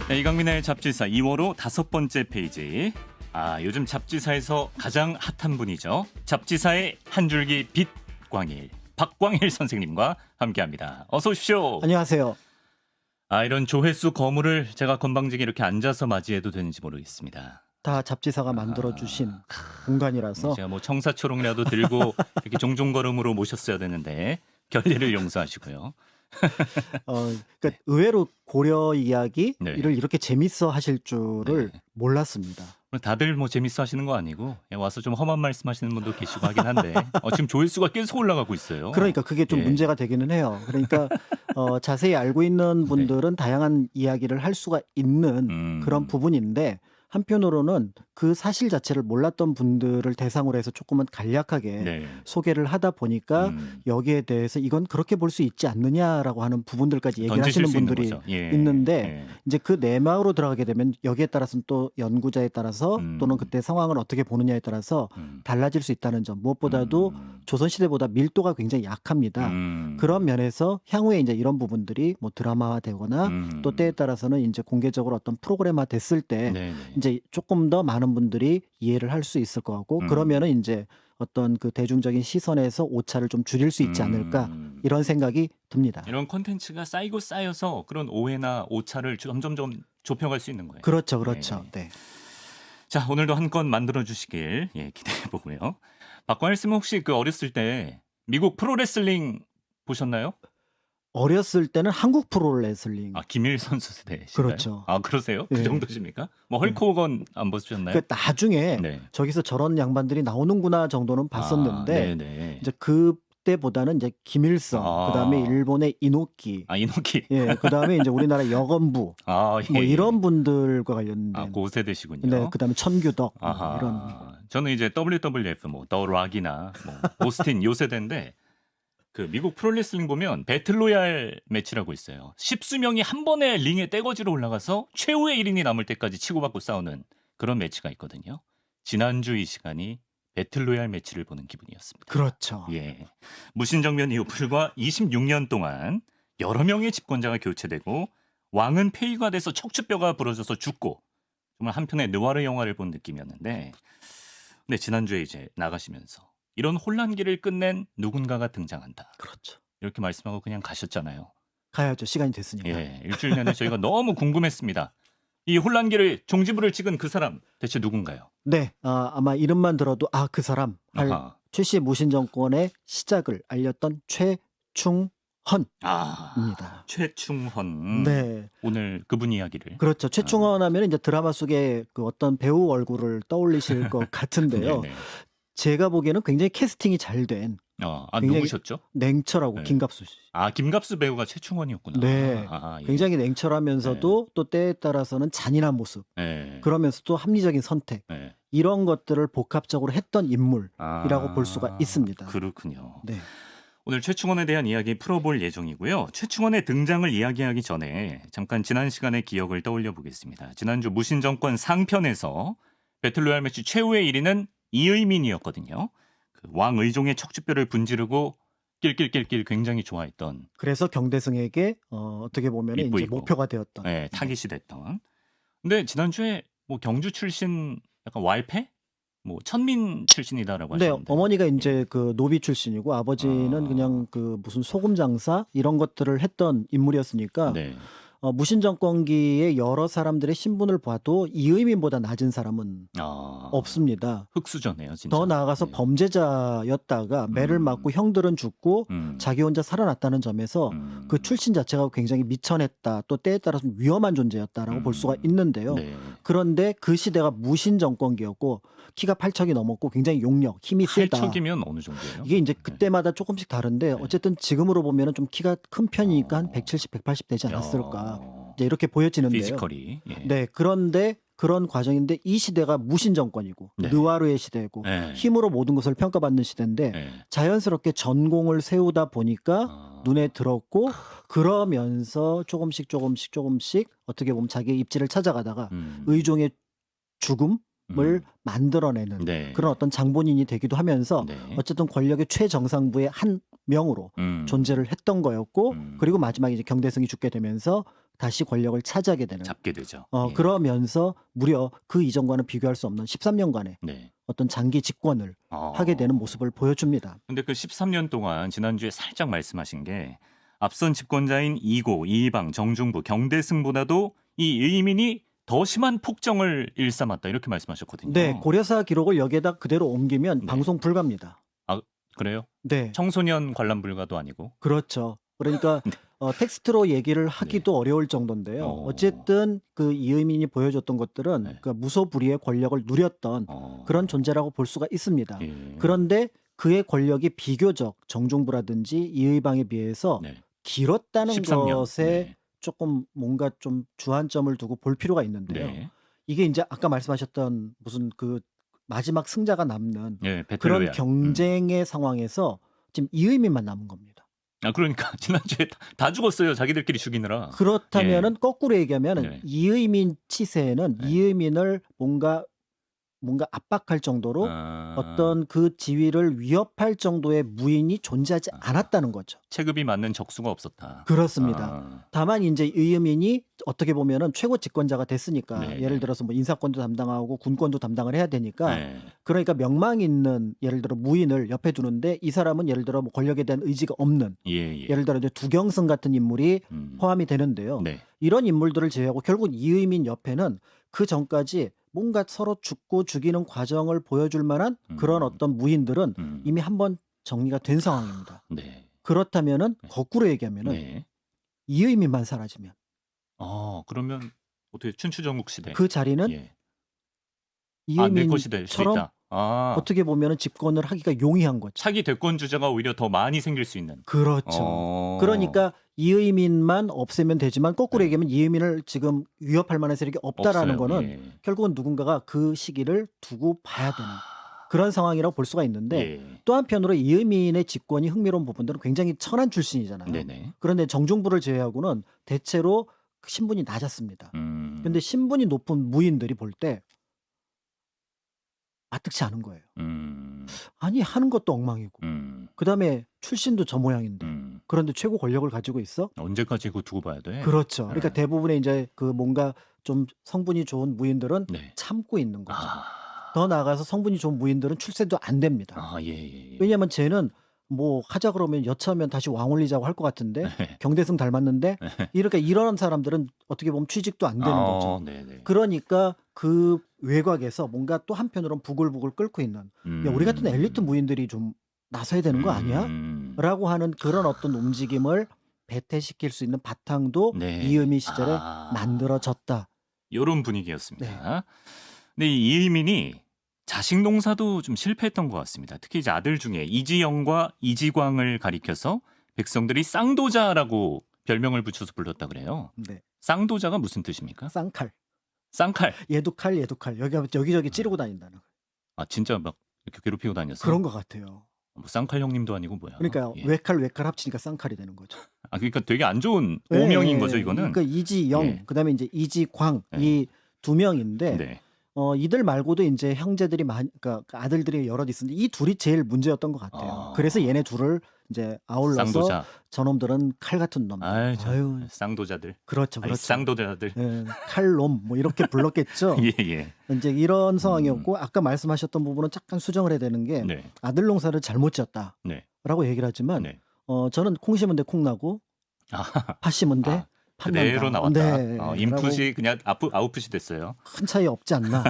네, 이강민의 잡지사 2월호 5번째 페이지. 요즘 잡지사에서 가장 핫한 분이죠. 잡지사의 한 줄기 빛 광일, 박광일 선생님과 함께합니다. 어서 오십시오. 안녕하세요. 이런 조회수 거물을 제가 건방지게 이렇게 앉아서 맞이해도 되는지 모르겠습니다. 다 잡지사가 만들어주신 공간이라서 제가 뭐 청사초롱이라도 들고 이렇게 종종걸음으로 모셨어야 되는데 결례를 용서하시고요. 그러니까 의외로 고려 이야기를 네. 이렇게 재밌어 하실 줄을 몰랐습니다. 다들 뭐 재밌어 하시는 거 아니고 와서 좀 험한 말씀 하시는 분도 계시고 하긴 한데 지금 조회수가 계속 올라가고 있어요. 그러니까 그게 좀 예. 문제가 되기는 해요. 그러니까 자세히 알고 있는 분들은 다양한 이야기를 할 수가 있는 그런 부분인데 한편으로는 그 사실 자체를 몰랐던 분들을 대상으로 해서 조금은 간략하게 네. 소개를 하다 보니까 여기에 대해서 이건 그렇게 볼 수 있지 않느냐라고 하는 부분들까지 얘기를 던지실 하시는 수 있는 분들이 거죠. 예. 있는데 이제 그 내막으로 들어가게 되면 여기에 따라서는 또 연구자에 따라서 또는 그때 상황을 어떻게 보느냐에 따라서 달라질 수 있다는 점, 무엇보다도 조선시대보다 밀도가 굉장히 약합니다. 그런 면에서 향후에 이제 이런 부분들이 뭐 드라마화되거나 또 때에 따라서는 이제 공개적으로 어떤 프로그램화 됐을 때 네네. 이제 조금 더 많은 분들이 이해를 할 수 있을 것 같고 그러면은 이제 어떤 그 대중적인 시선에서 오차를 좀 줄일 수 있지 않을까 이런 생각이 듭니다. 이런 콘텐츠가 쌓이고 쌓여서 그런 오해나 오차를 점점 좁혀갈 수 있는 거예요. 그렇죠, 그렇죠. 네. 네. 자, 오늘도 한 건 만들어 주시길 기대해 보고요. 박광일 씨는 혹시 그 어렸을 때 미국 프로레슬링 보셨나요? 어렸을 때는 한국 프로레슬링. 김일 선수 세대신가요? 그렇죠. 그러세요? 그 예. 정도십니까? 뭐 헐크 호건 안 보셨나요? 그 나중에 네. 저기서 저런 양반들이 나오는구나 정도는 봤었는데 네네. 이제 그때보다는 이제 김일성, 그다음에 일본의 이노키, 이노키. 예, 그다음에 이제 우리나라 여건부 뭐 이런 분들과 관련된 그 세대시군요. 네, 그다음에 천규덕 아하. 이런 저는 이제 WWF 더 락이나 오스틴 요 세대인데 그 미국 프로레슬링 보면 배틀로얄 매치라고 있어요. 10수명이 한 번에 링에 떼거지로 올라가서 최후의 1인이 남을 때까지 치고받고 싸우는 그런 매치가 있거든요. 지난주 이 시간이 배틀로얄 매치를 보는 기분이었습니다. 그렇죠. 예. 무신정변 이후 불과 26년 동안 여러 명의 집권자가 교체되고 왕은 폐위가 돼서 척추뼈가 부러져서 죽고 정말 한편의 느와르 영화를 본 느낌이었는데 근데 지난주에 이제 나가시면서 이런 혼란기를 끝낸 누군가가 등장한다. 그렇죠. 이렇게 말씀하고 그냥 가셨잖아요. 가야죠. 시간이 됐으니까. 예, 일주일 내내 저희가 너무 궁금했습니다. 이 혼란기를 종지부를 찍은 그 사람 대체 누군가요? 네, 아마 이름만 들어도 그 사람 할 아하. 최씨 무신 정권의 시작을 알렸던 최충헌입니다. 최충헌. 네, 오늘 그분 이야기를. 그렇죠. 최충헌 하면 이제 드라마 속에 그 어떤 배우 얼굴을 떠올리실 것 같은데요. 네네. 제가 보기에는 굉장히 캐스팅이 잘 된 굉장히 누구셨죠? 냉철하고 네. 김갑수 씨. 김갑수 배우가 최충헌이었구나. 네, 예. 굉장히 냉철하면서도 또 때에 따라서는 잔인한 모습, 예. 그러면서도 합리적인 선택 예. 이런 것들을 복합적으로 했던 인물이라고 볼 수가 있습니다. 그렇군요. 네. 오늘 최충헌에 대한 이야기 풀어볼 예정이고요. 최충헌의 등장을 이야기하기 전에 잠깐 지난 시간의 기억을 떠올려 보겠습니다. 지난주 무신정권 상편에서 배틀로얄 매치 최후의 1위는 이의민이었거든요. 그 왕의종의 척추뼈를 분지르고 낄낄낄낄 굉장히 좋아했던. 그래서 경대승에게 어떻게 보면 이제 이쁘이고. 목표가 되었던. 네, 타깃이 됐던. 근데 지난주에 뭐 경주 출신 약간 왈패? 뭐 천민 출신이다라고 네, 하셨는데. 어머니가 이제 그 노비 출신이고 아버지는 그냥 그 무슨 소금 장사 이런 것들을 했던 인물이었으니까 네. 무신 정권기의 여러 사람들의 신분을 봐도 이의민보다 낮은 사람은 없습니다. 흑수저네요, 진짜. 더 나아가서 네. 범죄자였다가 매를 맞고 형들은 죽고 자기 혼자 살아났다는 점에서 그 출신 자체가 굉장히 미천했다. 또 때에 따라서 위험한 존재였다라고 볼 수가 있는데요. 네. 그런데 그 시대가 무신 정권기였고 키가 8척이 넘었고 굉장히 용력, 힘이 세다. 8척이면 어느 정도예요? 이게 이제 그때마다 조금씩 다른데 어쨌든 지금으로 보면은 좀 키가 큰 편이니까 한 170, 180 되지 않았을까. 이제 이렇게 보여지는데요. 피지컬이. 예. 네, 그런데 그런 과정인데 이 시대가 무신 정권이고 네. 느와르의 시대고 네. 힘으로 모든 것을 평가받는 시대인데 네. 자연스럽게 전공을 세우다 보니까 눈에 들었고 그러면서 조금씩 어떻게 보면 자기의 입지를 찾아가다가 의종의 죽음을 만들어내는 네. 그런 어떤 장본인이 되기도 하면서 네. 어쨌든 권력의 최정상부의 한 명으로 존재를 했던 거였고 음. 그리고 마지막에 이제 경대승이 죽게 되면서 다시 권력을 차지하게 되는 잡게 되죠. 예. 그러면서 무려 그 이전과는 비교할 수 없는 13년간의 네. 어떤 장기 집권을 하게 되는 모습을 보여줍니다. 근데 그 13년 동안 지난주에 살짝 말씀하신 게 앞선 집권자인 이고, 이희방, 정중부, 경대승보다도 이 이의민이 더 심한 폭정을 일삼았다 이렇게 말씀하셨거든요. 네, 고려사 기록을 여기에다 그대로 옮기면 네. 방송 불가입니다. 그래요? 네, 청소년 관람 불가도 아니고. 그렇죠. 그러니까 네. 텍스트로 얘기를 하기도 어려울 정도인데요. 어쨌든 그 이의민이 보여줬던 것들은 네. 그 무소불위의 권력을 누렸던 그런 존재라고 볼 수가 있습니다. 예. 그런데 그의 권력이 비교적 정중부라든지 이의방에 비해서 네. 길었다는 13년. 것에 네. 조금 뭔가 좀 주안점을 두고 볼 필요가 있는데요. 네. 이게 이제 아까 말씀하셨던 무슨 그 마지막 승자가 남는 예, 그런 배틀로얄. 경쟁의 상황에서 지금 이의민만 남은 겁니다. 그러니까 지난주에 다 죽었어요. 자기들끼리 죽이느라. 그렇다면은 거꾸로 얘기하면은 네. 이의민 치세에는 네. 이의민을 뭔가 압박할 정도로 어떤 그 지위를 위협할 정도의 무인이 존재하지 않았다는 거죠. 체급이 맞는 적수가 없었다. 그렇습니다. 다만 이제 이의민이 어떻게 보면은 최고 집권자가 됐으니까 네. 예를 들어서 뭐 인사권도 담당하고 군권도 담당을 해야 되니까 네. 그러니까 명망 있는 예를 들어 무인을 옆에 두는데 이 사람은 예를 들어 뭐 권력에 대한 의지가 없는 예. 예를 들어 이제 두경승 같은 인물이 포함이 되는데요. 네. 이런 인물들을 제외하고 결국 이의민 옆에는 그 전까지 뭔가 서로 죽고 죽이는 과정을 보여줄 만한 그런 어떤 무인들은 이미 한번 정리가 된 상황입니다. 네. 그렇다면은 거꾸로 얘기하면은 네. 이의민만 사라지면 그러면 어떻게 춘추전국 시대 그 자리는 예. 내 것이 될 수 이의민처럼 있다. 어떻게 보면은 집권을 하기가 용이한 거죠. 차기 대권 주자가 오히려 더 많이 생길 수 있는. 그렇죠. 그러니까 이의민만 없애면 되지만 거꾸로 네. 얘기하면 이의민을 지금 위협할 만한 세력이 없다라는 없어요. 거는 예. 결국은 누군가가 그 시기를 두고 봐야 되는 그런 상황이라고 볼 수가 있는데 예. 또 한편으로 이의민의 집권이 흥미로운 부분들은 굉장히 천한 출신이잖아요. 네네. 그런데 정중부를 제외하고는 대체로 신분이 낮았습니다. 근데 신분이 높은 무인들이 볼 때 마뜩치 않은 거예요. 아니 하는 것도 엉망이고 그다음에 출신도 저 모양인데 그런데 최고 권력을 가지고 있어? 언제까지 그거 두고 봐야 돼? 그렇죠. 그러니까 대부분의 이제 그 뭔가 좀 성분이 좋은 무인들은 네. 참고 있는 거죠. 더 나아가서 성분이 좋은 무인들은 출세도 안 됩니다. 예. 왜냐하면 쟤는 뭐 하자 그러면 여차하면 다시 왕 올리자고 할 것 같은데 경대승 닮았는데 이렇게 이런 사람들은 어떻게 보면 취직도 안 되는 거죠. 네네. 그러니까 그 외곽에서 뭔가 또 한편으로는 부글부글 끓고 있는 야, 우리 같은 엘리트 무인들이 좀 나서야 되는 거 아니야? 라고 하는 그런 어떤 움직임을 배태시킬 수 있는 바탕도 네. 이의민 시절에 만들어졌다. 이런 분위기였습니다. 근데 이 이의민이 자식 농사도 좀 실패했던 것 같습니다. 특히 이제 아들 중에 이지영과 이지광을 가리켜서 백성들이 쌍도자라고 별명을 붙여서 불렀다 그래요. 네. 쌍도자가 무슨 뜻입니까? 쌍칼. 쌍칼. 얘도 칼, 얘도 칼. 여기저기 찌르고 다닌다는. 진짜 막 이렇게 괴롭히고 다녔어요? 그런 것 같아요. 뭐 쌍칼 형님도 아니고 뭐야? 그러니까 예. 외칼 합치니까 쌍칼이 되는 거죠. 그러니까 되게 안 좋은 오명인 네, 거죠, 이거는. 그러니까 이지영, 예. 그다음에 이제 이지광 이 두 명인데 네. 이들 말고도 이제 형제들이 그러니까 아들들이 여럿 있었는데 이 둘이 제일 문제였던 것 같아요. 그래서 얘네 둘을 이제 아울러서 쌍도자. 저놈들은 칼 같은 놈들. 아유, 쌍도자들. 그렇죠. 쌍도자들. 예, 칼놈 뭐 이렇게 불렀겠죠. 예. 이제 이런 상황이었고 아까 말씀하셨던 부분은 잠깐 수정을 해야 되는 게 네. 아들 농사를 잘못 지었다라고 네. 얘기를 하지만 네. 저는 콩 심은 데 콩 나고 팥 심은 데 팥 난다. 그대로 나왔다. 네, 인풋이 그냥 아웃풋이 됐어요. 큰 차이 없지 않나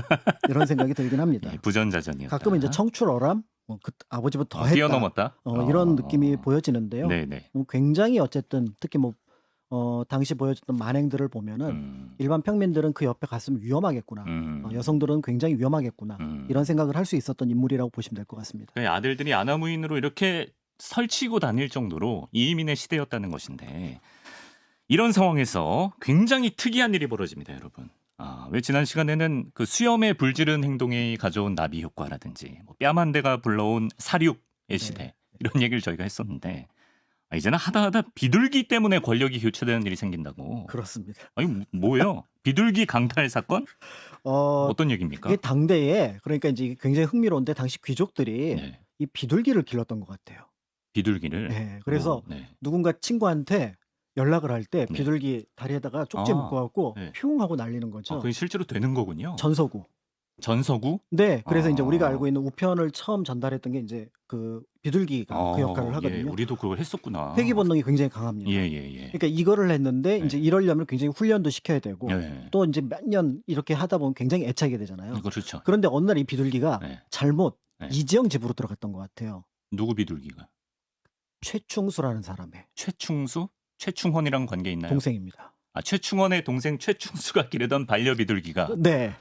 이런 생각이 들긴 합니다. 예, 부전자전이었다. 가끔은 이제 청출어람 그 아버지보다 더 했다. 뛰어넘었다. 이런 느낌이 보여지는데요. 네네. 굉장히 어쨌든 특히 뭐 당시 보여줬던 만행들을 보면은 일반 평민들은 그 옆에 갔으면 위험하겠구나. 여성들은 굉장히 위험하겠구나. 이런 생각을 할 수 있었던 인물이라고 보시면 될 것 같습니다. 아들들이 아나무인으로 이렇게 설치고 다닐 정도로 이의민의 시대였다는 것인데 이런 상황에서 굉장히 특이한 일이 벌어집니다, 여러분. 왜 지난 시간에는 그 수염에 불지른 행동이 가져온 나비 효과라든지 뺨 한 대가 불러온 사륙의 시대 이런 얘기를 저희가 했었는데 이제는 하다 비둘기 때문에 권력이 교체되는 일이 생긴다고. 그렇습니다. 아니 뭐예요? 비둘기 강탈 사건? 어떤 얘기입니까? 이게 당대에 그러니까 이제 굉장히 흥미로운데 당시 귀족들이 이 비둘기를 길렀던 것 같아요. 비둘기를. 예. 그래서 네. 누군가 친구한테 연락을 할 때 네. 비둘기 다리에다가 쪽지 묶어갖고 네. 퓨웅 하고 날리는 거죠. 그게 실제로 되는 거군요. 전서구. 전서구? 네. 그래서 이제 우리가 알고 있는 우편을 처음 전달했던 게 이제 그 비둘기가 그 역할을 예, 하거든요. 우리도 그걸 했었구나. 회귀 본능이 굉장히 강합니다. 예. 그러니까 이거를 했는데 네. 이제 이러려면 굉장히 훈련도 시켜야 되고 예. 또 이제 몇 년 이렇게 하다 보면 굉장히 애착이 되잖아요. 그렇죠. 그런데 어느 날 이 비둘기가 네. 잘못 네. 이지영 집으로 들어갔던 것 같아요. 누구 비둘기가? 최충수라는 사람의 최충수? 최충헌이랑 관계 있나요? 동생입니다. 아, 최충헌의 동생 최충수가 기르던 반려 비둘기가 네.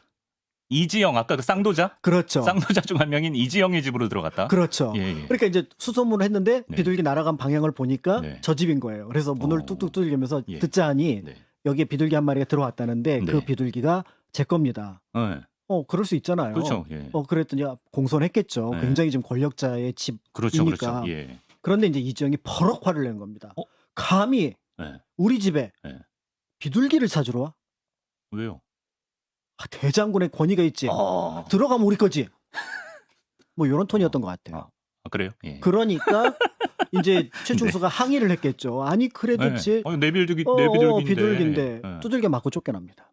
이지영, 아까 그 쌍도자? 그렇죠. 쌍도자 중 한 명인 이지영의 집으로 들어갔다? 그렇죠. 예. 그러니까 이제 수소문을 했는데 네. 비둘기 날아간 방향을 보니까 네. 저 집인 거예요. 그래서 문을 뚝뚝 두들기면서 예. 듣자 하니 네. 여기에 비둘기 한 마리가 들어왔다는데 그 네. 비둘기가 제 겁니다. 네. 그럴 수 있잖아요. 그렇죠. 예. 그랬더니 공손했겠죠. 네. 굉장히 지금 권력자의 그렇죠. 집이니까. 그렇죠. 예. 그런데 이제 이지영이 버럭 화를 낸 겁니다. 어? 감히 네. 우리 집에 네. 비둘기를 찾으러 와? 왜요? 대장군의 권위가 있지. 들어가면 우리 거지. 뭐 이런 톤이었던 것 같아요. 그래요? 예. 그러니까 이제 최충수가 항의를 했겠죠. 아니 그래도 네. 내 비둘기인데 네. 두들겨 맞고 쫓겨납니다.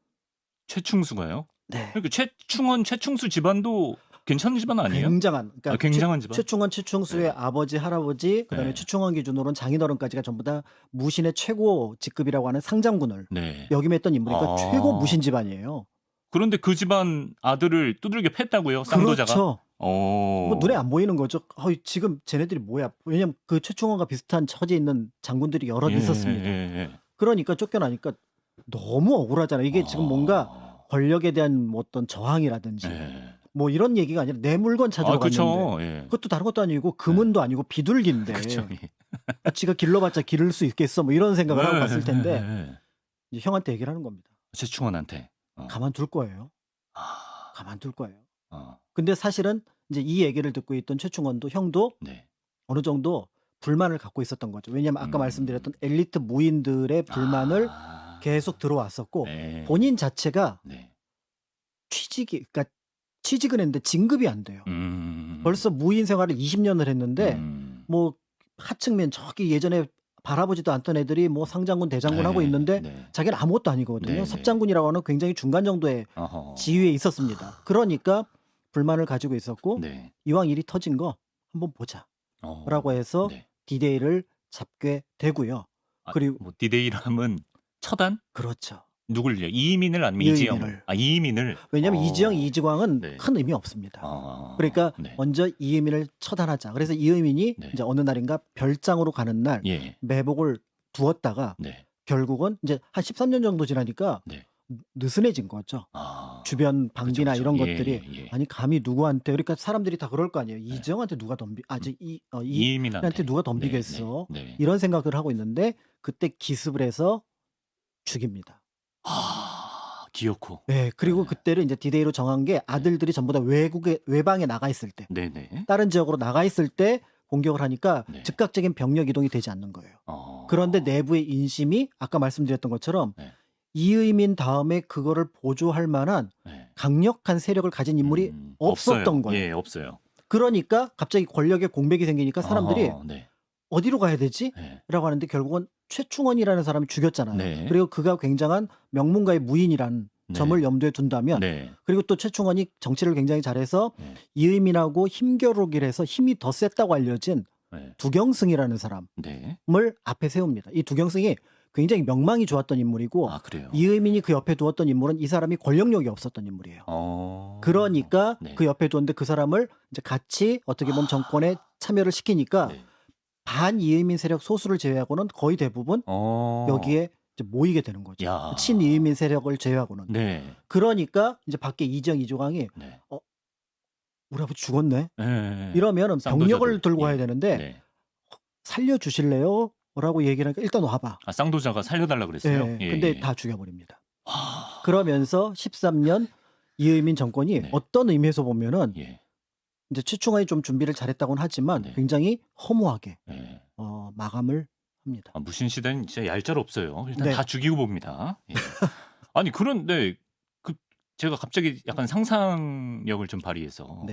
최충수가요? 네. 그러니까 최충헌, 최충수 집안도 괜찮은 집안 아니에요? 굉장한 굉장한 집안. 최충헌, 최충수의 네. 아버지, 할아버지, 그다음에 네. 최충헌 기준으로는 장인어른까지가 전부 다 무신의 최고 직급이라고 하는 상장군을 네. 역임했던 인물이니까 최고 무신 집안이에요. 그런데 그 집안 아들을 두들겨 팼다고요? 쌍도자가? 그렇죠. 뭐 눈에 안 보이는 거죠. 지금 쟤네들이 뭐야? 왜냐면 그 최충헌과 비슷한 처지에 있는 장군들이 여럿 있었습니다. 그러니까 쫓겨나니까 너무 억울하잖아요. 이게 지금 뭔가 권력에 대한 뭐 어떤 저항이라든지 뭐 이런 얘기가 아니라 내 물건 찾으러 갔는데 그것도 다른 것도 아니고 금은도 아니고 비둘기인데 지가 길러봤자 기를 수 있겠어 뭐 이런 생각을 하고 갔을 텐데 이제 형한테 얘기를 하는 겁니다. 최충헌한테 가만둘 거예요. 가만둘 거예요. 근데 사실은 이제 이 얘기를 듣고 있던 최충헌도 형도 어느 정도 불만을 갖고 있었던 거죠. 왜냐하면 아까 말씀드렸던 엘리트 무인들의 불만을 계속 들어왔었고 본인 자체가 그러니까 취직은 했는데 진급이 안 돼요. 벌써 무인 생활을 20년을 했는데 뭐 하층면 저기 예전에 바라보지도 않던 애들이 뭐 상장군, 대장군 하고 있는데 자기는 아무것도 아니거든요. 섭장군이라고 하는 굉장히 중간 정도의 지위에 있었습니다. 그러니까 불만을 가지고 있었고 이왕 일이 터진 거 한번 보자 라고 해서 디데이를 잡게 되고요. 그리고 뭐 디데이라면 처단? 그렇죠. 누굴요? 이의민을 아니면 이지영? 이의민을. 왜냐하면 이지영, 이지광은 큰 의미 없습니다. 그러니까 먼저 이의민을 처단하자. 그래서 이의민이 이제 어느 날인가 별장으로 가는 날 매복을 두었다가 결국은 이제 한 13년 정도 지나니까 느슨해진 거죠. 주변 방비나 그렇죠. 이런 것들이 아니 감히 누구한테 그러니까 사람들이 다 그럴 거 아니에요. 이지영한테 누가 이의민한테 누가 덤비겠어. 이런 생각을 하고 있는데 그때 기습을 해서 죽입니다. 기어코. 네, 그리고 그때를 이제 디데이로 정한 게 아들들이 전부 다 외방에 나가 있을 때, 다른 지역으로 나가 있을 때 공격을 하니까 즉각적인 병력 이동이 되지 않는 거예요. 그런데 내부의 인심이 아까 말씀드렸던 것처럼 이의민 다음에 그거를 보조할 만한 강력한 세력을 가진 인물이 없었던 거예요. 예, 없어요. 그러니까 갑자기 권력의 공백이 생기니까 사람들이 어디로 가야 되지? 라고 하는데 결국은 최충헌이라는 사람이 죽였잖아요. 그리고 그가 굉장한 명문가의 무인이라는 점을 염두에 둔다면 그리고 또 최충헌이 정치를 굉장히 잘해서 이의민하고 힘겨루기를 해서 힘이 더 셌다고 알려진 두경승이라는 사람을 앞에 세웁니다. 이 두경승이 굉장히 명망이 좋았던 인물이고 이의민이 그 옆에 두었던 인물은 이 사람이 권력력이 없었던 인물이에요. 그러니까 그 옆에 두었는데 그 사람을 이제 같이 어떻게 보면 정권에 참여를 시키니까 반 이의민 세력 소수를 제외하고는 거의 대부분 여기에 이제 모이게 되는 거죠. 친 이의민 세력을 제외하고는. 그러니까 이제 밖에 이지영, 이조광이 우리 아버지 죽었네. 이러면 병력을 들고 와야 되는데 살려주실래요? 라고 얘기를 하니까 일단 와봐. 쌍도자가 살려달라 그랬어요? 근데 다 죽여버립니다. 그러면서 13년 이의민 정권이 어떤 의미에서 보면은 이제 최충헌이 좀 준비를 잘했다고는 하지만 굉장히 허무하게 마감을 합니다. 무신 시대는 진짜 얄짤없어요. 일단 다 죽이고 봅니다. 아니 그런데 제가 갑자기 약간 상상력을 좀 발휘해서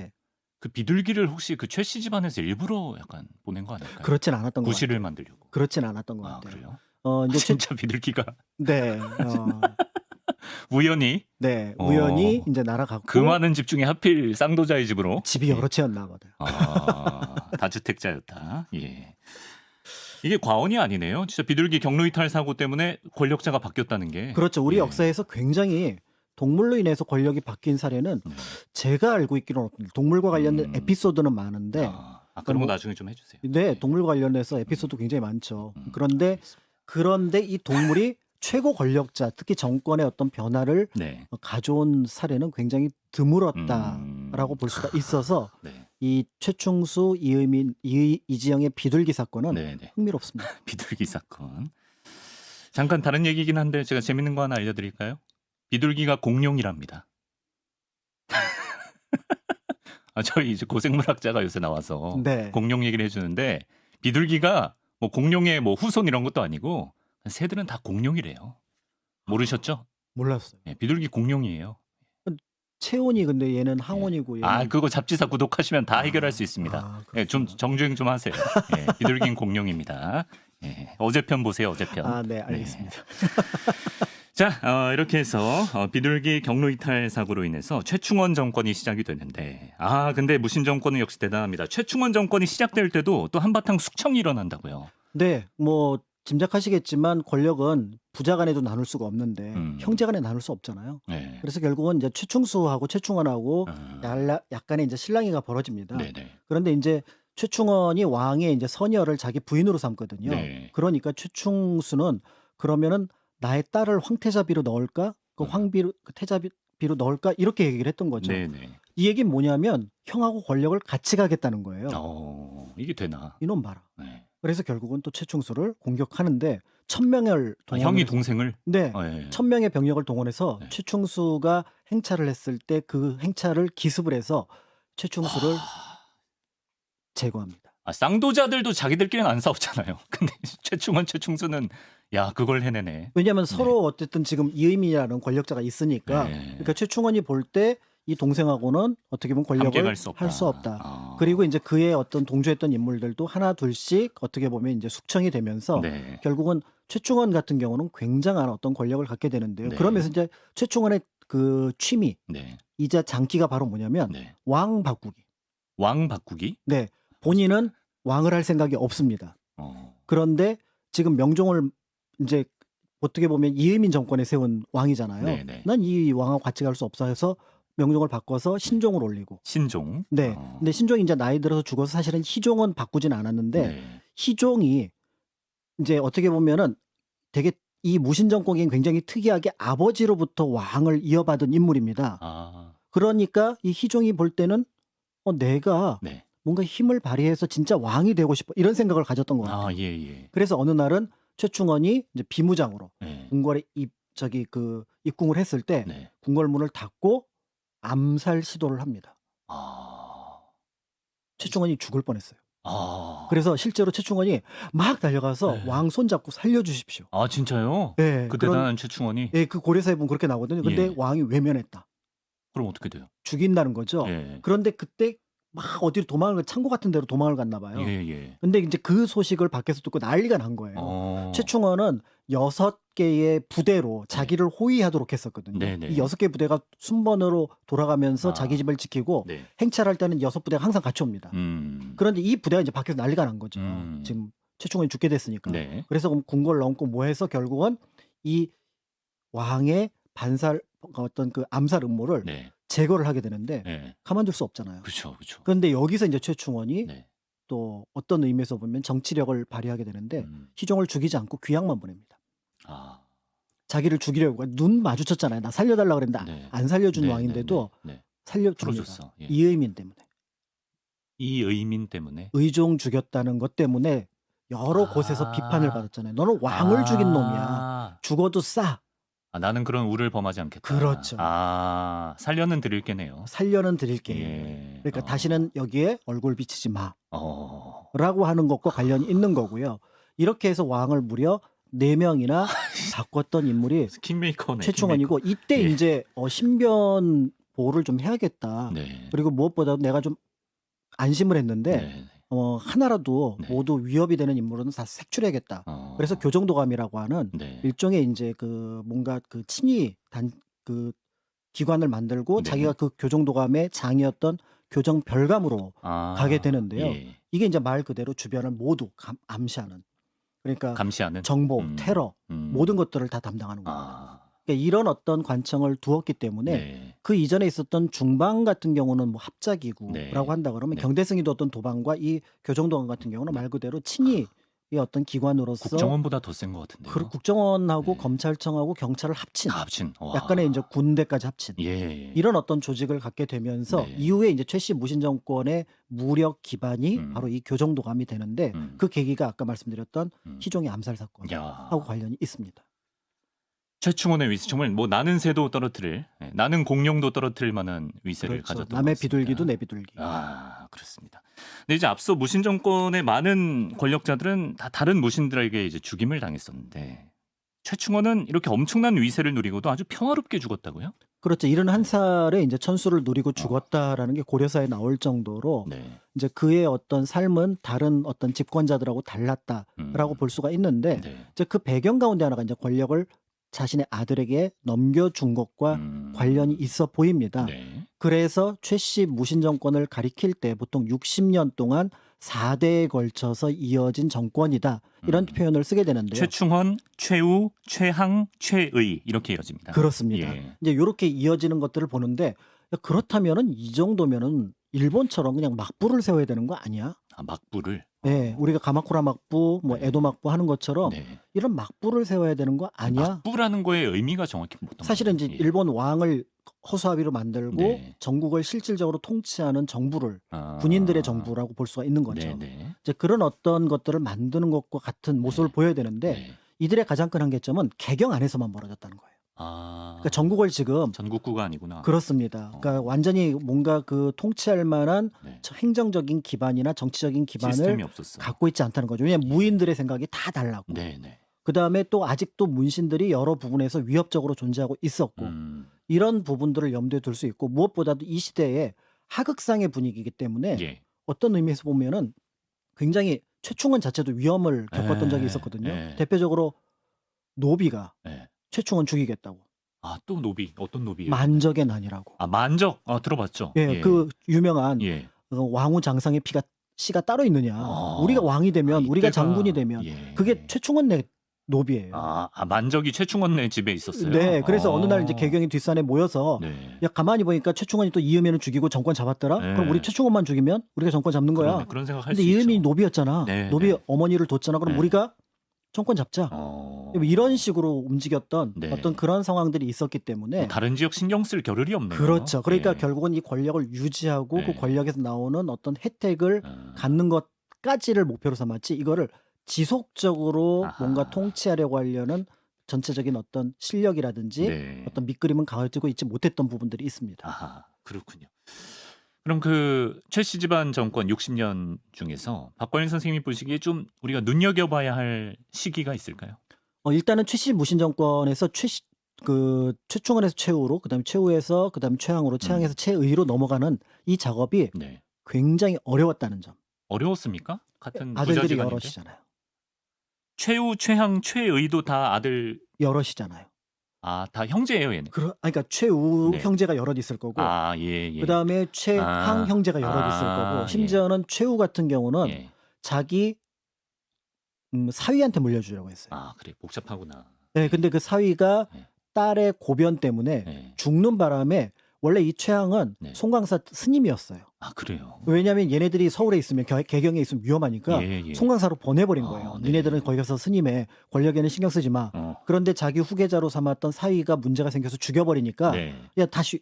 그 비둘기를 혹시 그 최씨 집안에서 일부러 약간 보낸 거 아닐까요? 그렇진 않았던 것 구실을 같아요. 만들려고. 그렇진 않았던 것 아, 같아요. 그래요? 이제 진짜 비둘기가 네, 우연히 네, 어, 우연히 이제 그 날아갔고 많은 집 중에 하필 쌍도자의 집으로 집이 여러 채였나 보다. 다주택자였다. 예. 이게 과언이 아니네요. 진짜 비둘기 경로 이탈 사고 때문에 권력자가 바뀌었다는 게. 그렇죠. 우리 예. 역사에서 굉장히 동물로 인해서 권력이 바뀐 사례는 제가 알고 있기로는 없습니다. 동물과 관련된 에피소드는 많은데 그런 거 나중에 좀 해주세요. 네, 동물과 관련해서 에피소드 굉장히 많죠. 그런데 이 동물이 최고 권력자, 특히 정권의 어떤 변화를 네. 가져온 사례는 굉장히 드물었다라고 볼 수가 있어서 네. 이 최충수, 이의민, 이지영의 비둘기 사건은 네, 네. 흥미롭습니다. 비둘기 사건. 잠깐 다른 얘기긴 한데 제가 재밌는 거 하나 알려드릴까요? 비둘기가 공룡이랍니다. 저희 이제 고생물학자가 요새 나와서 네. 공룡 얘기를 해주는데 비둘기가 뭐 공룡의 뭐 후손 이런 것도 아니고 새들은 다 공룡이래요. 모르셨죠? 몰랐어요. 네, 비둘기 공룡이에요. 체온이 근데 얘는 항온이고 얘는 그거 잡지사 구독하시면 다 해결할 수 있습니다. 네, 좀 정주행 좀 하세요. 네, 비둘기는 공룡입니다. 네, 어제편 보세요. 어제편. 네, 알겠습니다. 네. 자, 이렇게 해서 비둘기 경로 이탈 사고로 인해서 최충원 정권이 시작이 되는데 근데 무신 정권은 역시 대단합니다. 최충원 정권이 시작될 때도 또 한바탕 숙청이 일어난다고요. 네, 뭐 짐작하시겠지만 권력은 부자 간에도 나눌 수가 없는데 형제 간에 나눌 수 없잖아요. 네. 그래서 결국은 이제 최충수하고 최충원하고 약간의 이제 실랑이가 벌어집니다. 네네. 그런데 이제 최충원이 왕의 이제 선열을 자기 부인으로 삼거든요. 네. 그러니까 최충수는 그러면은 나의 딸을 황태자비로 넣을까? 그 황비로 그 태자비로 넣을까? 이렇게 얘기를 했던 거죠. 네네. 이 얘기는 뭐냐면 형하고 권력을 같이 가겠다는 거예요. 이게 되나? 이놈 봐라. 네. 그래서 결국은 또 최충수를 공격하는데 1000명을 형이 동생을? 네. 네. 1000명의 병력을 동원해서 네. 최충수가 행차를 했을 때 그 행차를 기습을 해서 최충수를 제거합니다. 쌍도자들도 자기들끼리는 안 싸웠잖아요. 근데 최충원, 최충수는 그걸 해내네. 왜냐하면 서로 어쨌든 지금 이의민이라는 권력자가 있으니까 그러니까 최충원이 볼 때 이 동생하고는 어떻게 보면 권력을 할 수 없다. 그리고 이제 그의 어떤 동조했던 인물들도 하나 둘씩 어떻게 보면 이제 숙청이 되면서 결국은 최충원 같은 경우는 굉장한 어떤 권력을 갖게 되는데요. 그러면서 이제 최충원의 그 취미 이자 장기가 바로 뭐냐면 왕 바꾸기. 왕 바꾸기? 네. 본인은 왕을 할 생각이 없습니다. 그런데 지금 명종을 이제 어떻게 보면 이의민 정권에 세운 왕이잖아요. 난 이 왕하고 같이 갈 수 없어 해서 명종을 바꿔서 신종을 올리고. 신종. 네. 근데 신종이 이제 나이 들어서 죽어서 사실은 희종은 바꾸진 않았는데 희종이 이제 어떻게 보면은 되게 이 무신 정권이 굉장히 특이하게 아버지로부터 왕을 이어받은 인물입니다. 그러니까 이 희종이 볼 때는 내가 뭔가 힘을 발휘해서 진짜 왕이 되고 싶어 이런 생각을 가졌던 것 같아요. 그래서 어느 날은 최충원이 이제 비무장으로 궁궐에 입궁을 했을 때 궁궐문을 닫고 암살 시도를 합니다. 최충원이 죽을 뻔했어요. 그래서 실제로 최충원이 막 달려가서 왕 손잡고 살려주십시오. 진짜요? 네, 그 대단한 최충원이? 네, 그 고려사에 보면 그렇게 나오거든요. 근데 왕이 외면했다. 그럼 어떻게 돼요? 죽인다는 거죠. 그런데 그때 막 어디로 창고 같은 데로 도망을 갔나 봐요. 근데 이제 그 소식을 밖에서 듣고 난리가 난 거예요. 최충원은 6개의 부대로 자기를 호위하도록 했었거든요. 이 6개 부대가 순번으로 돌아가면서 자기 집을 지키고 행차할 때는 6부대가 항상 같이 옵니다. 그런데 이 부대가 이제 밖에서 난리가 난 거죠. 지금 최충원이 죽게 됐으니까. 그래서 그럼 궁궐 넘고 뭐 해서 결국은 이 왕의 어떤 그 암살 음모를 제거를 하게 되는데 가만둘 수 없잖아요. 그렇죠. 그런데 여기서 이제 최충원이 또 어떤 의미에서 보면 정치력을 발휘하게 되는데 희종을 죽이지 않고 귀양만 보냅니다. 자기를 죽이려고 눈 마주쳤잖아요. 나 살려달라 그랬는데 안 살려준 왕인데도 살려줍니다. 이의민 때문에. 이의민 때문에? 의종 죽였다는 것 때문에 여러 곳에서 비판을 받았잖아요. 너는 왕을 죽인 놈이야. 죽어도 싸. 나는 그런 우를 범하지 않겠다. 그렇죠. 살려는 드릴게네요. 살려는 드릴게. 그러니까 다시는 여기에 얼굴 비치지 마. 라고 하는 것과 관련이 있는 거고요. 이렇게 해서 왕을 무려 4명이나 바꿨던 인물이 킹메이커네. 최충원이고 이때 이제 신변 보호를 좀 해야겠다. 그리고 무엇보다도 내가 좀 안심을 했는데 네. 하나라도 네. 모두 위협이 되는 인물은 다 색출해야겠다. 그래서 교정도감이라고 하는 네. 일종의 이제 그 뭔가 그 친위 그 기관을 만들고 네. 자기가 그 교정도감의 장이었던 교정 별감으로 가게 되는데요. 예. 이게 이제 말 그대로 주변을 모두 암시하는, 그러니까 감시하는. 정보, 테러 모든 것들을 다 담당하는 아. 겁니다. 그러니까 이런 어떤 관청을 두었기 때문에 네. 그 이전에 있었던 중방 같은 경우는 뭐 합작이고라고 네. 한다 그러면 네. 경대성이 뒀던 도방과 이 교정도감 같은 경우는 말 그대로 친위의 어떤 기관으로서 국정원보다 더 센 것 같은데요. 국정원하고 네. 검찰청하고 경찰을 합친 다 합친. 와. 약간의 이제 군대까지 합친 예. 이런 어떤 조직을 갖게 되면서 네. 이후에 이제 최씨 무신 정권의 무력 기반이 바로 이 교정도감이 되는데 그 계기가 아까 말씀드렸던 희종의 암살 사건하고 관련이 있습니다. 최충원의 위세 정말 뭐 나는 새도 떨어뜨릴, 나는 공룡도 떨어뜨릴 만한 위세를 그렇죠. 가졌던 남의 것 같습니다. 비둘기도 내 비둘기. 아, 그렇습니다. 근데 이제 앞서 무신 정권의 많은 권력자들은 다 다른 무신들에게 이제 죽임을 당했었는데 최충원은 이렇게 엄청난 위세를 누리고도 아주 평화롭게 죽었다고요? 그렇죠. 71살에 이제 천수를 누리고 죽었다라는 게 고려사에 나올 정도로 네. 이제 그의 어떤 삶은 다른 어떤 집권자들하고 달랐다라고 볼 수가 있는데 네. 이제 그 배경 가운데 하나가 이제 권력을 자신의 아들에게 넘겨준 것과 관련이 있어 보입니다. 네. 그래서 최씨 무신 정권을 가리킬 때 보통 60년 동안 4대에 걸쳐서 이어진 정권이다. 이런 표현을 쓰게 되는데요. 최충원, 최우, 최항, 최의 이렇게 이어집니다. 그렇습니다. 예. 이제 이렇게 이어지는 것들을 보는데 그렇다면은 이 정도면은 일본처럼 그냥 막부를 세워야 되는 거 아니야? 아, 막부를. 네, 우리가 가마쿠라 막부, 뭐 네. 에도 막부 하는 것처럼 네. 이런 막부를 세워야 되는 거 아니야? 막부라는 거의 의미가 정확히 어떤 사실은 이제 거예요? 예. 일본 왕을 허수아비로 만들고 네. 전국을 실질적으로 통치하는 정부를 아. 군인들의 정부라고 볼 수가 있는 거죠. 네, 네. 이제 그런 어떤 것들을 만드는 것과 같은 모습을 보여야 되는데 네. 이들의 가장 큰 한계점은 개경 안에서만 벌어졌다는 거예요. 아. 그러니까 전국을 지금 전국구가 아니구나. 그렇습니다. 그러니까 완전히 뭔가 그 통치할 만한 네. 행정적인 기반이나 정치적인 기반을 시스템이 없었어. 갖고 있지 않다는 거죠. 왜냐하면 무인들의 생각이 다 달라고. 네, 네. 그다음에 또 아직도 문신들이 여러 부분에서 위협적으로 존재하고 있었고 이런 부분들을 염두에 둘 수 있고 무엇보다도 이 시대에 하극상의 분위기이기 때문에 예. 어떤 의미에서 보면은 굉장히 최충원 자체도 위험을 겪었던 적이 있었거든요. 대표적으로 노비가 예. 최충원 죽이겠다고. 아, 또 노비. 어떤 노비예요? 만적의 난이라고. 아, 만적. 들어봤죠. 예, 그 유명한 예. 왕후 장상의 씨가 따로 있느냐. 아. 우리가 왕이 되면 우리가 이때가- 장군이 되면 예. 그게 최충원 내 노비예요. 만적이 최충원네 집에 있었어요. 네, 그래서 어느 날 이제 개경이 뒷산에 모여서 네. 야 가만히 보니까 최충원이 또 이음에는 죽이고 정권 잡았더라. 네. 그럼 우리 최충원만 죽이면 우리가 정권 잡는 거야. 그런 생각할 수 근데 이음이 있죠. 노비였잖아. 네, 노비 네. 어머니를 뒀잖아. 그럼 네. 우리가 정권 잡자. 이런 식으로 움직였던 네. 어떤 그런 상황들이 있었기 때문에 다른 지역 신경 쓸 겨를이 없네요. 그렇죠. 그러니까 예. 결국은 이 권력을 유지하고 네. 그 권력에서 나오는 어떤 혜택을 갖는 것까지를 목표로 삼았지 이거를 지속적으로 아하. 뭔가 통치하려고 하려는 전체적인 어떤 실력이라든지 네. 어떤 밑그림은 가지고 있지 못했던 부분들이 있습니다. 아하, 그렇군요. 그럼 그 최씨 집안 정권 60년 중에서 박관일 선생님이 보시기에 좀 우리가 눈여겨봐야 할 시기가 있을까요? 일단은 최씨 무신 정권에서 최충원에서 최우로 그다음에 최우에서 그다음에 최항으로 최항에서 최의로 넘어가는 이 작업이 네. 굉장히 어려웠다는 점. 어려웠습니까? 같은 아들들이 부자지간인데. 여럿이잖아요. 최우, 최항, 최의도 다 아들. 여럿이잖아요. 다 형제예요, 얘는. 그러니까 최우 네. 형제가 여럿 있을 거고 예. 그다음에 최항 형제가 여럿 있을 거고 심지어는 최우 같은 경우는 예. 자기 사위한테 물려주려고 했어요. 그래. 복잡하구나. 네, 근데 그 사위가 네. 딸의 고변 때문에 네. 죽는 바람에 원래 이 최항은 네. 송광사 스님이었어요. 그래요. 왜냐하면 얘네들이 서울에 있으면 개경에 있으면 위험하니까 예. 송광사로 보내버린 거예요. 네. 니네들은 거기 가서 스님의 권력에는 신경 쓰지 마. 그런데 자기 후계자로 삼았던 사위가 문제가 생겨서 죽여버리니까 네. 야 다시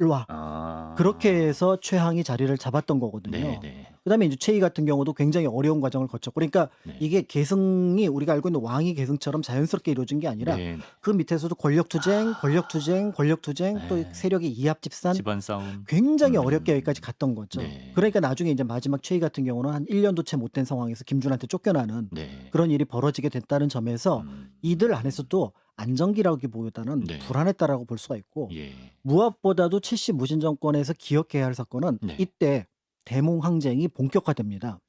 일로 와. 그렇게 해서 최항이 자리를 잡았던 거거든요. 네. 그다음에 이제 최희 같은 경우도 굉장히 어려운 과정을 거쳤고 그러니까 네. 이게 계승이 우리가 알고 있는 왕위 계승처럼 자연스럽게 이루어진 게 아니라 네. 그 밑에서도 권력투쟁 네. 또 세력의 이합 집산 집안 싸움. 굉장히 어렵게 여기까지 갔던 거죠. 네. 그러니까 나중에 이제 마지막 최희 같은 경우는 한 1년도 채 못 된 상황에서 김준한테 쫓겨나는 네. 그런 일이 벌어지게 됐다는 점에서 이들 안에서도 안정기라기보다는 네. 불안했다라고 볼 수가 있고 예. 무엇보다도 최씨 무신 정권에서 기억해야 할 사건은 네. 이때 대몽 항쟁이 본격화됩니다.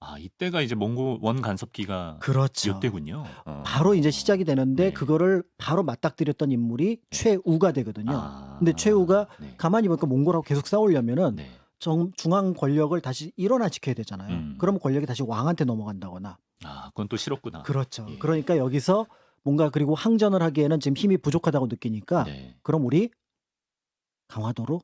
아, 이때가 이제 몽고 원 간섭기가 그렇죠. 이때군요. 바로 이제 시작이 되는데 네. 그거를 바로 맞닥뜨렸던 인물이 최우가 되거든요. 근데 최우가 네. 가만히 보니까 몽골하고 계속 싸우려면은 네. 중앙 권력을 다시 일원화시켜야 되잖아요. 그러면 권력이 다시 왕한테 넘어간다거나. 아, 그건 또 싫었구나. 그렇죠. 예. 그러니까 여기서 뭔가 그리고 항전을 하기에는 지금 힘이 부족하다고 느끼니까 네. 그럼 우리 강화도로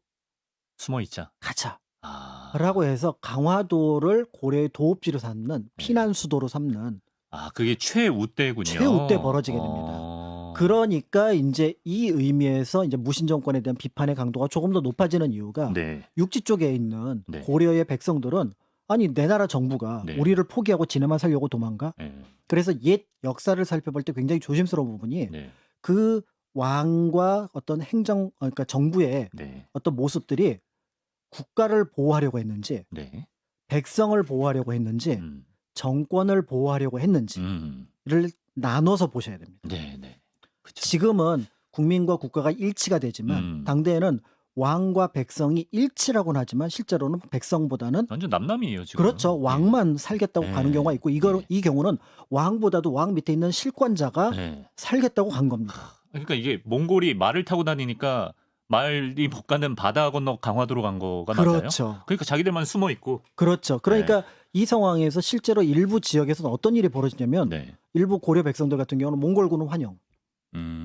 숨어 있자. 가자. 아. 라고 해서 강화도를 고려의 도읍지로 삼는 피난 수도로 삼는 아, 그게 최우 때군요. 최우 때 벌어지게 됩니다. 그러니까 이제 이 의미에서 이제 무신 정권에 대한 비판의 강도가 조금 더 높아지는 이유가 네. 육지 쪽에 있는 네. 고려의 백성들은 아니 내 나라 정부가 네. 우리를 포기하고 지네만 살려고 도망가? 네. 그래서 옛 역사를 살펴볼 때 굉장히 조심스러운 부분이 네. 그 왕과 어떤 그러니까 정부의 네. 어떤 모습들이 국가를 보호하려고 했는지 네. 백성을 보호하려고 했는지 정권을 보호하려고 했는지를 나눠서 보셔야 됩니다. 네, 네. 그쵸. 지금은 국민과 국가가 일치가 되지만 당대에는 왕과 백성이 일치라고는 하지만 실제로는 백성보다는 완전 남남이에요, 지금. 그렇죠. 왕만 살겠다고 네. 가는 경우가 있고 이 경우는 왕보다도 왕 밑에 있는 실권자가 네. 살겠다고 간 겁니다. 그러니까 이게 몽골이 말을 타고 다니니까 말이 못 가는 바다 건너 강화도로 간 거가 맞아요? 그렇죠. 그러니까 자기들만 숨어 있고. 그렇죠. 그러니까 이 상황에서 실제로 일부 지역에서는 어떤 일이 벌어지냐면 네. 일부 고려 백성들 같은 경우는 몽골군은 환영,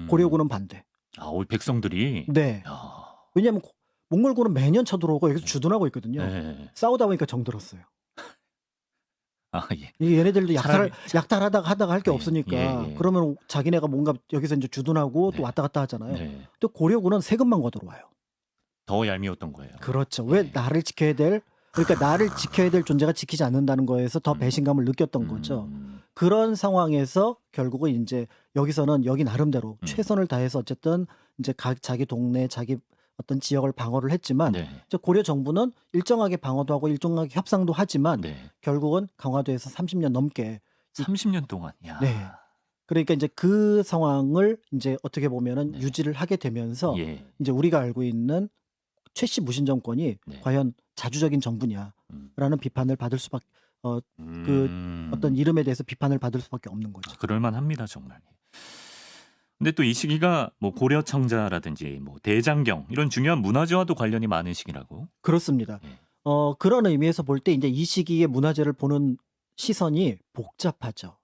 고려군은 반대. 아, 우리 백성들이. 네. 야. 왜냐면 몽골군은 매년 쳐들어오고 여기서 주둔하고 있거든요. 네. 싸우다 보니까 정들었어요. 아, 예. 얘네들도 약탈하다가 할 게 없으니까 예. 그러면 자기네가 뭔가 여기서 이제 주둔하고 또 왔다 갔다 하잖아요. 네. 또 고려군은 세금만 걷어와요. 더 얄미웠던 거예요. 그렇죠. 왜 나를 지켜야 될 그러니까 나를 지켜야 될 존재가 지키지 않는다는 거에서 더 배신감을 느꼈던 거죠. 그런 상황에서 결국은 이제 여기서는 여기 나름대로 최선을 다해서 어쨌든 이제 자기 동네 자기 어떤 지역을 방어를 했지만 네. 고려 정부는 일정하게 방어도 하고 일정하게 협상도 하지만 네. 결국은 강화도에서 30년 넘게 30년 동안. 야. 네. 그러니까 이제 그 상황을 이제 어떻게 보면은 네. 유지를 하게 되면서 예. 이제 우리가 알고 있는 최씨 무신 정권이 네. 과연 자주적인 정부냐라는 비판을 받을 수밖에 그 어떤 이름에 대해서 비판을 받을 수밖에 없는 거죠. 그럴만합니다, 정말. 근데 또 이 시기가 뭐 고려청자라든지 뭐 대장경 이런 중요한 문화재와도 관련이 많은 시기라고. 그렇습니다. 네. 그런 의미에서 볼 때 이제 이 시기에 문화재를 보는 시선이 복잡하죠.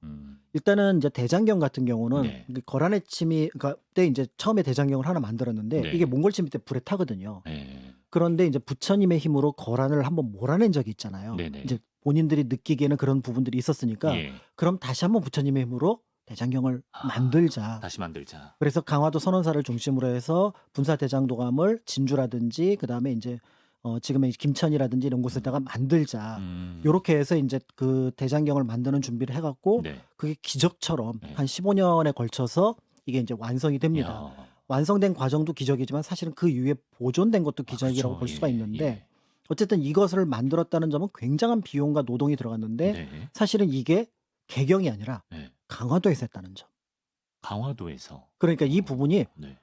일단은 이제 대장경 같은 경우는 네. 거란의 침이 그러니까 때 이제 처음에 대장경을 하나 만들었는데 네. 이게 몽골 침입 때 불에 타거든요. 네. 그런데 이제 부처님의 힘으로 거란을 한번 몰아낸 적이 있잖아요. 네네. 이제 본인들이 느끼기에는 그런 부분들이 있었으니까 예. 그럼 다시 한번 부처님의 힘으로 대장경을 만들자. 다시 만들자. 그래서 강화도 선원사를 중심으로 해서 분사 대장도감을 진주라든지 그다음에 이제 지금의 김천이라든지 이런 곳에다가 만들자. 요렇게 해서 이제 그 대장경을 만드는 준비를 해갖고 네. 그게 기적처럼 네. 한 15년에 걸쳐서 이게 이제 완성이 됩니다. 야. 완성된 과정도 기적이지만 사실은 그 이후에 보존된 것도 기적이라고 그렇죠. 볼 수가 예, 있는데 예. 어쨌든 이것을 만들었다는 점은 굉장한 비용과 노동이 들어갔는데 네. 사실은 이게 개경이 아니라 네. 강화도에서 했다는 점. 강화도에서. 그러니까 이 부분이 네.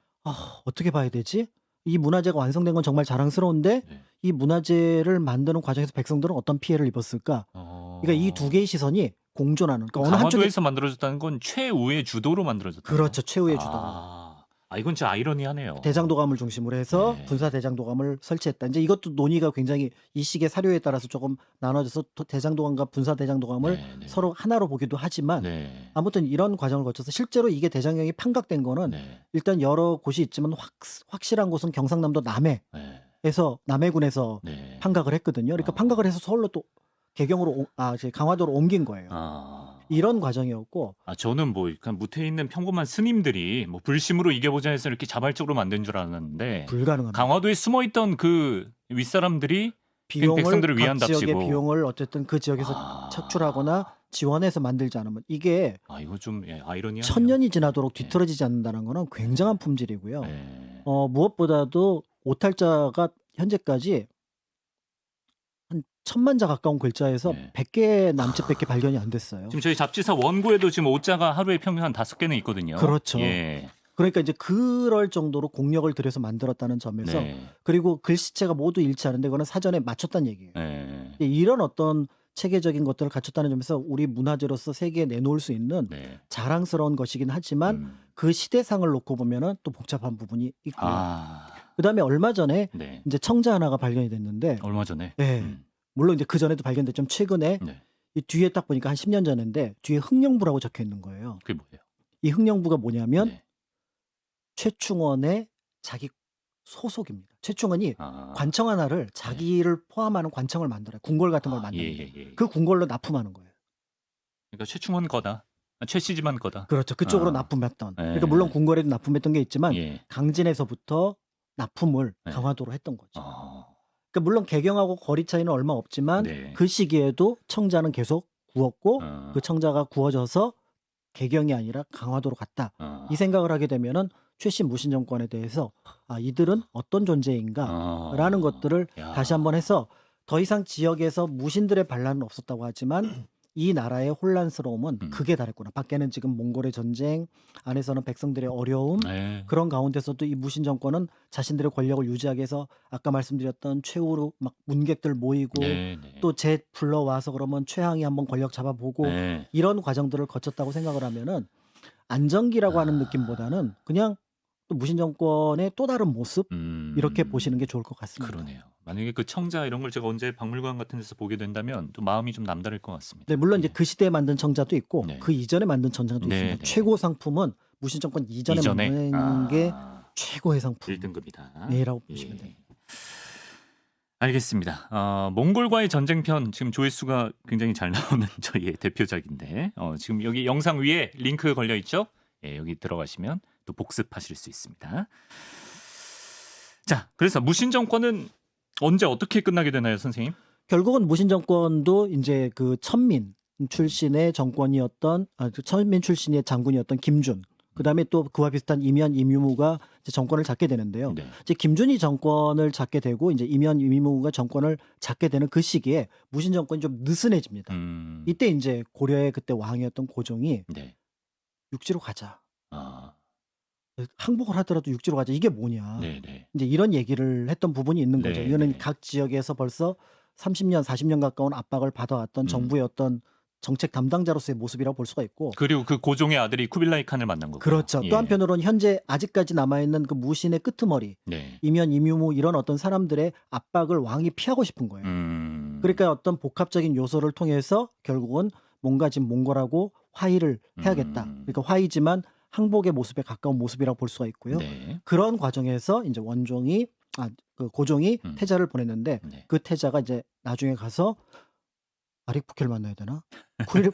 어떻게 봐야 되지? 이 문화재가 완성된 건 정말 자랑스러운데 네. 이 문화재를 만드는 과정에서 백성들은 어떤 피해를 입었을까? 그러니까 이 두 개의 시선이 공존하는. 그러니까 어느 한쪽에 강화도에서 만들어졌다는 건 최우의 주도로 만들어졌다. 그렇죠. 최후의 주도. 이건 진짜 아이러니하네요. 대장도감을 중심으로 해서 네. 분사 대장도감을 설치했다. 이제 이것도 논의가 굉장히 이 시기의 사료에 따라서 조금 나눠져서 대장도감과 분사 대장도감을 네, 네. 서로 하나로 보기도 하지만 네. 아무튼 이런 과정을 거쳐서 실제로 이게 대장경이 판각된 거는 네. 일단 여러 곳이 있지만 확실한 곳은 경상남도 남해에서 네. 남해군에서 네. 판각을 했거든요. 그러니까 판각을 해서 서울로 또 개경으로 강화도로 옮긴 거예요. 이런 과정이었고. 저는 뭐 그냥 무태에 있는 평범한 스님들이 뭐 불심으로 이겨보자 해서 이렇게 자발적으로 만든 줄 알았는데 불가능합니다. 강화도에 숨어있던 그 윗사람들이 백성들을 각 위한답시고. 지역의 비용을 어쨌든 그 지역에서 착출하거나 지원해서 만들지 않으면 이게 이거 좀 아이러니하네요. 1000년이 지나도록 뒤틀어지지 않는다는 거는 굉장한 품질이고요. 네. 무엇보다도 오탈자가 현재까지 한 1000만 자 가까운 글자에서 네. 100개 남짓밖에 발견이 안 됐어요. 지금 저희 잡지사 원고에도 지금 오자가 하루에 평균 한 5개는 있거든요. 그렇죠. 예. 그러니까 이제 그럴 정도로 공력을 들여서 만들었다는 점에서 네. 그리고 글씨체가 모두 일치하는데 그거는 사전에 맞췄다는 얘기예요. 네. 이런 어떤 체계적인 것들을 갖췄다는 점에서 우리 문화재로서 세계에 내놓을 수 있는 네. 자랑스러운 것이긴 하지만 그 시대상을 놓고 보면은 또 복잡한 부분이 있고요. 아. 그다음에 얼마 전에 네. 이제 청자 하나가 발견이 됐는데 얼마 전에. 예. 물론 이제 그전에도 발견됐지만 최근에 네. 이 뒤에 딱 보니까 한 10년 전인데 뒤에 흥령부라고 적혀 있는 거예요. 그게 뭐예요? 이 흥령부가 뭐냐면 네. 최충원의 자기 소속입니다. 최충원이 아. 관청 하나를 자기를 포함하는 관청을 만들어요. 궁궐 같은 걸 만드는 거예요. 예. 그 궁궐로 납품하는 거예요. 그러니까 최충원 거다. 최씨지만 거다. 그렇죠. 그쪽으로 아. 납품했던. 예. 그러니까 물론 궁궐에도 납품했던 게 있지만 예. 강진에서부터 납품을 네. 강화도로 했던 거죠. 아. 그러니까 물론 개경하고 거리 차이는 얼마 없지만 네. 그 시기에도 청자는 계속 구웠고 그 청자가 구워져서 개경이 아니라 강화도로 갔다. 이 생각을 하게 되면은 최씨 무신 정권에 대해서 아, 이들은 어떤 존재인가라는 것들을 야. 다시 한번 해서 더 이상 지역에서 무신들의 반란은 없었다고 하지만 이 나라의 혼란스러움은 극에 달했구나. 밖에는 지금 몽골의 전쟁, 안에서는 백성들의 어려움, 네. 그런 가운데서도 이 무신 정권은 자신들의 권력을 유지하기 위해서 아까 말씀드렸던 최후로 막 문객들 모이고 네. 또 제 불러와서 그러면 최항이 한번 권력 잡아보고 네. 이런 과정들을 거쳤다고 생각을 하면은 안정기라고 하는 느낌보다는 그냥 또 무신 정권의 또 다른 모습 이렇게 보시는 게 좋을 것 같습니다. 그러네요. 만약에 그 청자 이런 걸 제가 언제 박물관 같은 데서 보게 된다면 또 마음이 좀 남다를 것 같습니다. 네, 물론 예. 이제 그 시대에 만든 청자도 있고 네. 그 이전에 만든 청자도 네, 있습니다. 네. 최고 상품은 무신 정권 이전에 만든 게 최고의 상품. 1등급이다. 네라고 보시면 됩니다. 알겠습니다. 몽골과의 전쟁편 지금 조회수가 굉장히 잘 나오는 저희의 대표작인데 지금 여기 영상 위에 링크 걸려 있죠? 예, 여기 들어가시면 또 복습하실 수 있습니다. 자, 그래서 무신 정권은 언제 어떻게 끝나게 되나요, 선생님? 결국은 무신 정권도 이제 그 천민 출신의 정권이었던 그 천민 출신의 장군이었던 김준. 그다음에 또 그와 비슷한 임현 임유무가 이제 정권을 잡게 되는데요. 네. 이제 김준이 정권을 잡게 되고 이제 임현 임유무가 정권을 잡게 되는 그 시기에 무신 정권이 좀 느슨해집니다. 이때 이제 고려의 그때 왕이었던 고종이 네. 육지로 가자. 아, 항복을 하더라도 육지로 가자. 이게 뭐냐. 네네. 이제 이런 얘기를 했던 부분이 있는 거죠. 네, 이거는 네. 각 지역에서 벌써 30년, 40년 가까운 압박을 받아왔던 정부의 어떤 정책 담당자로서의 모습이라고 볼 수가 있고. 그리고 그 고종의 아들이 쿠빌라이 칸을 만난 거고. 그렇죠. 또 한편으로는 현재 아직까지 남아있는 그 무신의 끄트머리, 네. 임현, 임유무 이런 어떤 사람들의 압박을 왕이 피하고 싶은 거예요. 그러니까 어떤 복합적인 요소를 통해서 결국은 뭔가 지금 몽골하고 화의를 해야겠다. 그러니까 화의지만 항복의 모습에 가까운 모습이라고 볼 수가 있고요. 네. 그런 과정에서 이제 원종이 그 고종이 태자를 보냈는데 네. 그 태자가 이제 나중에 가서 아릭부케를 만나야 되나?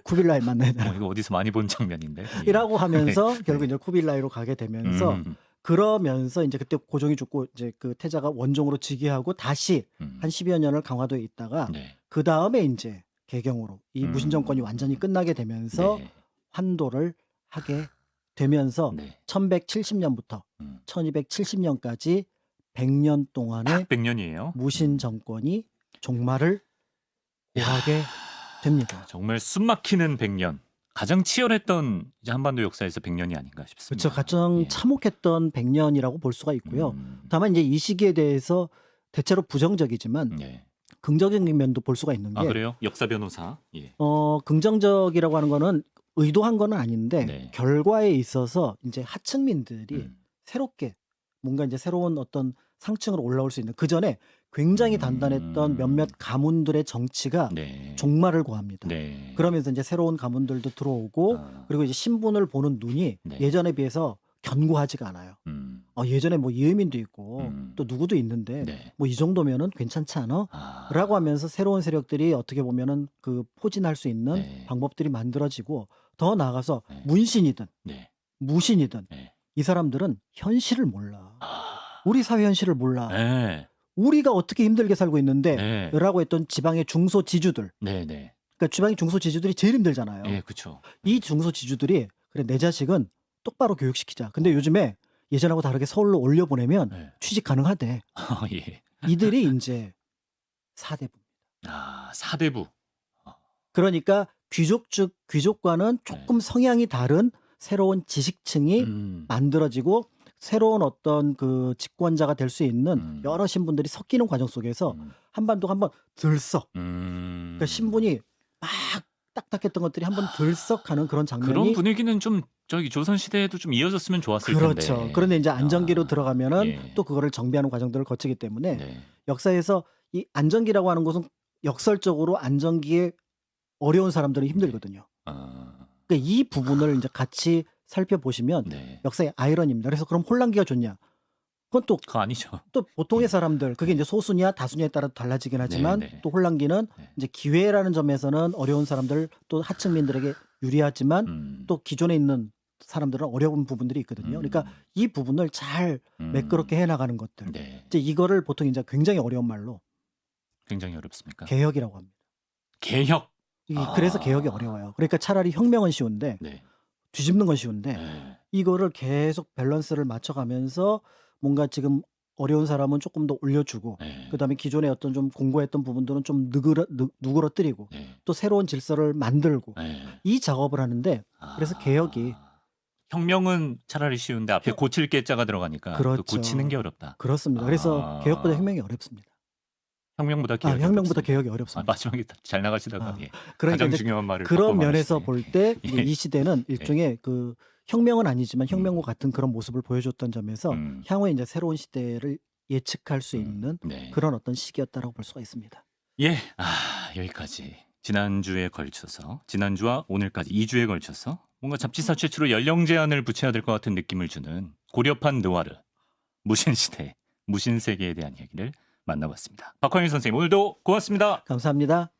쿠빌라이 만나야 되나? 이거 어디서 많이 본 장면인데. 이라고 하면서 결국 이제 쿠빌라이로 가게 되면서 그러면서 이제 그때 고종이 죽고 이제 그 태자가 원종으로 즉위하고 다시 한 10여 년을 강화도에 있다가 네. 그 다음에 이제 개경으로 이 무신 정권이 완전히 끝나게 되면서 네. 환도를 하게 되면서 네. 1170년부터 1270년까지 100년 동안의 100년이에요. 무신 정권이 종말을 하게 됩니다. 정말 숨막히는 100년. 가장 치열했던 이제 한반도 역사에서 100년이 아닌가 싶습니다. 그렇죠. 가장 예. 참혹했던 100년이라고 볼 수가 있고요. 다만 이제 이 시기에 대해서 대체로 부정적이지만 네. 긍정적인 면도 볼 수가 있는 게 그래요? 역사 변호사. 예. 긍정적이라고 하는 거는 의도한 건 아닌데 네. 결과에 있어서 이제 하층민들이 새롭게 뭔가 이제 새로운 어떤 상층으로 올라올 수 있는 그 전에 굉장히 단단했던 몇몇 가문들의 정치가 네. 종말을 고합니다. 네. 그러면서 이제 새로운 가문들도 들어오고 그리고 이제 신분을 보는 눈이 네. 예전에 비해서 견고하지가 않아요. 예전에 뭐 이의민도 있고 또 누구도 있는데 네. 뭐 이 정도면은 괜찮지 않아? 라고 하면서 새로운 세력들이 어떻게 보면은 그 포진할 수 있는 네. 방법들이 만들어지고 더 나아가서 네. 문신이든 네. 무신이든 네. 이 사람들은 현실을 몰라. 우리 사회 현실을 몰라. 네. 우리가 어떻게 힘들게 살고 있는데 네. 라고 했던 지방의 중소지주들. 네. 네. 그러니까 지방의 중소지주들이 제일 힘들잖아요. 예, 그렇죠. 이 중소지주들이 그래 내 자식은 똑바로 교육시키자. 근데 요즘에 예전하고 다르게 서울로 올려보내면 네. 취직 가능하대. 예. 이들이 이제 사대부입니다. 사대부. 그러니까 귀족과는 조금 성향이 다른 새로운 지식층이 만들어지고 새로운 어떤 그 집권자가 될 수 있는 여러 신분들이 섞이는 과정 속에서 한반도가 한번 들썩 그러니까 신분이 막 딱딱했던 것들이 한번 들썩하는 그런 그런 장면이 분위기는 좀 저기 조선 시대에도 좀 이어졌으면 좋았을 그렇죠. 텐데. 그런데 이제 안정기로 들어가면은 예. 또 그거를 정비하는 과정들을 거치기 때문에 네. 역사에서 이 안정기라고 하는 것은 역설적으로 안정기에 어려운 사람들은 힘들거든요. 아, 그러니까 이 부분을 이제 같이 살펴보시면 네. 역사의 아이러니입니다. 그래서 그럼 혼란기가 좋냐? 그건 또 그거 아니죠. 보통의 사람들 그게 이제 소수냐 다수냐에 따라 달라지긴 하지만 네. 또 혼란기는 네. 이제 기회라는 점에서는 어려운 사람들 또 하층민들에게 유리하지만 또 기존에 있는 사람들은 어려운 부분들이 있거든요. 그러니까 이 부분을 잘 매끄럽게 해나가는 것들. 네. 이제 이거를 보통 이제 굉장히 어려운 말로 굉장히 어렵습니까? 개혁이라고 합니다. 개혁. 그래서 개혁이 어려워요. 그러니까 차라리 혁명은 쉬운데 네. 뒤집는 건 쉬운데 네. 이거를 계속 밸런스를 맞춰가면서 뭔가 지금 어려운 사람은 조금 더 올려주고 네. 그다음에 기존에 어떤 좀 공고했던 부분들은 좀 누그러뜨리고 네. 또 새로운 질서를 만들고 네. 이 작업을 하는데 그래서 개혁이 혁명은 차라리 쉬운데 앞에 고칠 게자가 들어가니까 그렇죠. 그 고치는 게 어렵다. 그렇습니다. 그래서 개혁보다 혁명이 어렵습니다. 혁명보다 개혁이 혁명보다 어렵습니다. 개혁이 어렵습니다. 마지막에 잘 나가시다가 예. 그러니까 가장 이제 중요한 말을 그런 바꿔 면에서 말하시네. 볼 때 예. 이 시대는 일종의 그 혁명은 아니지만 혁명과 같은 그런 모습을 보여줬던 점에서 향후에 이제 새로운 시대를 예측할 수 있는 네. 그런 어떤 시기였다라고 볼 수가 있습니다. 예, 여기까지 지난주에 걸쳐서 지난주와 오늘까지 2주에 걸쳐서 뭔가 잡지사 최초로 연령 제한을 붙여야 될 것 같은 느낌을 주는 고려판 느와르 무신시대 무신세계에 대한 이야기를 만나봤습니다. 박광일 선생님 오늘도 고맙습니다. 감사합니다.